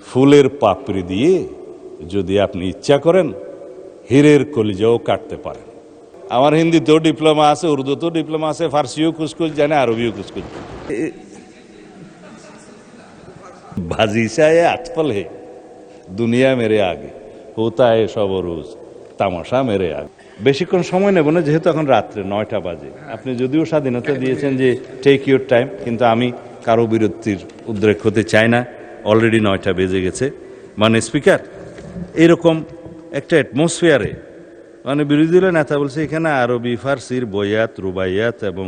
ফুলের পাপড়ি দিয়ে যদি আপনি ইচ্ছা করেন হীরের কলিজাও কাটতে পারেন। আমার হিন্দিতেও ডিপ্লোমা আছে, উর্দুতেও ডিপ্লোমা আছে, ফার্সিও কুচকুচ জানে, আরবিও কুচকুচ। বাজিশায়ে আতফল হে দুনিয়া মেরে আগে, হোতা হে সব রোজ তামাশা মেরে আগে। বেশিক্ষণ সময় নেব না, যেহেতু এখন রাত্রে 9টা বাজে। আপনি যদিও স্বাধীনতা দিয়েছেন যে টেক ইউর টাইম, কিন্তু আমি কারো বিরক্তির উদ্রেক হতে চাই না। অলরেডি 9টা বেজে গেছে। মানে স্পিকার, এরকম একটা অ্যাটমসফিয়ারে মানে বিরোধী দলের নেতা বলছে এখানে আরবি ফার্সির বয়াত রুবাইয়াত এবং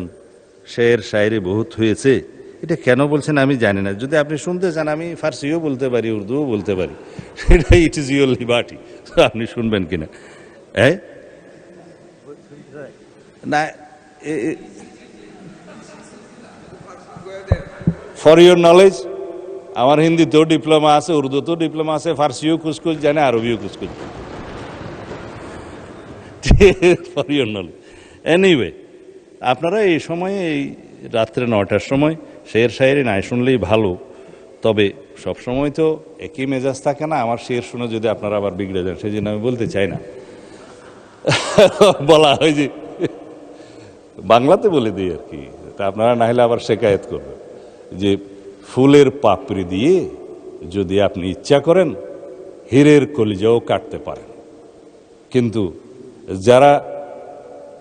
শের শায়েরি বহুত হয়েছে। এটা কেন বলছেন আমি জানি না। যদি আপনি শুনতে চান আমি ফার্সিও বলতে পারি, উর্দুও বলতে পারি, সেটা ইট ইজ ইউর লিবার্টি। আপনি শুনবেন কিনা? হ্যাঁ না, ফর ইউর নলেজ, আমার হিন্দিতেও ডিপ্লোমা আছে, উর্দুতেও ডিপ্লোমা আছে, ফার্সিও কুচকুচ জানে, RBO Kuch Kuch. For your knowledge. Anyway, আপনারা এই সময়ে, এই রাত্রে 9টার সময় শের শায়েরি নাই শুনলেই ভালো। তবে সব সময় তো একই মেজাজ থাকে না। আমার শের শুনে যদি আপনারা আবার বিগড়ে যান, সেই জন্য আমি বলতে চাই না। বলা হয় যে বাংলাতে বলে দিই আর কি, তা আপনারা না হলে আবার শেকায়েত করবেন যে ফুলের পাপড়ি দিয়ে যদি আপনি ইচ্ছা করেন হীরের কলিজাও কাটতে পারেন। কিন্তু যারা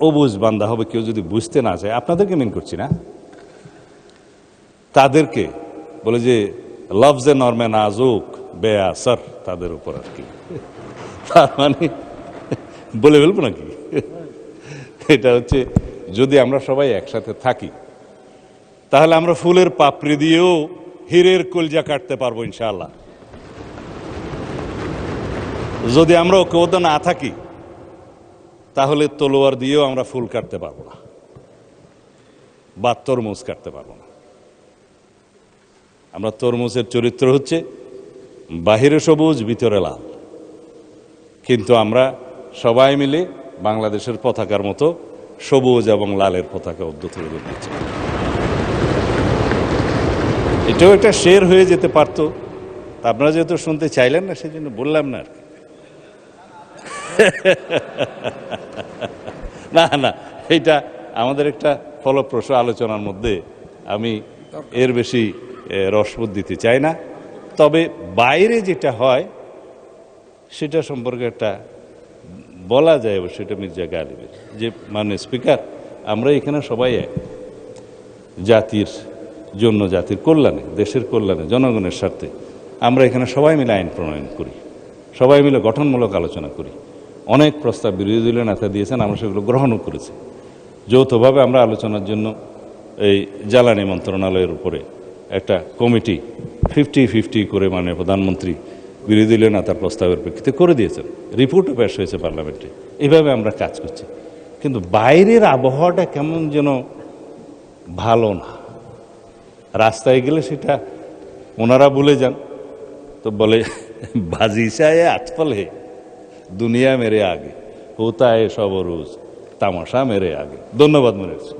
অবুঝ বান্দা হবে, কেউ যদি বুঝতে না চায়, আপনাদেরকে মিন করছি না, তাদেরকে বলে যে লফজে নরমে নাজুক বেআসর, তাদের উপর আর কি। তার মানে বলে ফেলবো নাকি? এটা হচ্ছে, যদি আমরা সবাই একসাথে থাকি তাহলে আমরা ফুলের পাপড়ি দিয়েও হীরের কলিজা কাটতে পারবো ইনশাআল্লাহ। যদি আমরা ঐক্যবদ্ধ না থাকি তাহলে তলোয়ার দিয়েও আমরা ফুল কাটতে পারবো না বা তরমুজ কাটতে পারবো না। আমরা তরমুজের চরিত্র হচ্ছে বাহিরে সবুজ ভিতরে লাল, কিন্তু আমরা সবাই মিলে বাংলাদেশের পতাকার মতো সবুজ এবং লালের পতাকা উদ্যত করে দিচ্ছি। এটাও একটা শের হয়ে যেতে পারতো, আপনারা যেহেতু শুনতে চাইলেন না সেই জন্য বললাম না আর কি। না না, এটা আমাদের একটা ফলপ্রসূ আলোচনার মধ্যে, আমি এর বেশি রসবোধ দিতে চাই না। তবে বাইরে যেটা হয় সেটা সম্পর্কে একটা বলা যায়, সেটা মির্জা গালিবের যে মানে স্পিকার, আমরা এখানে সবাই এক, জাতির জন্য, জাতির কল্যাণে, দেশের কল্যাণে, জনগণের স্বার্থে আমরা এখানে সবাই মিলে আইন প্রণয়ন করি, সবাই মিলে গঠনমূলক আলোচনা করি। অনেক প্রস্তাব বিরোধী দলীয় নেতা দিয়েছেন, আমরা সেগুলো গ্রহণও করেছি। যৌথভাবে আমরা আলোচনার জন্য এই জ্বালানি মন্ত্রণালয়ের উপরে একটা কমিটি 50-50 করে মাননীয় প্রধানমন্ত্রী বিরোধী দলীয় নেতার প্রস্তাবের প্রেক্ষিতে করে দিয়েছেন। রিপোর্টও পেশ হয়েছে পার্লামেন্টে। এইভাবে আমরা কাজ করছি। কিন্তু বাইরের আবহাওয়াটা কেমন যেন ভালো না। রাস্তায় গেলে সেটা ওনারা ভুলে যান, তো বলে বাজিশায়ে আতফল হে দুনিয়া মেরে আগে, হোতা হে সব রোজ তামাশা মেরে আগে। ধন্যবাদ মনে হচ্ছে।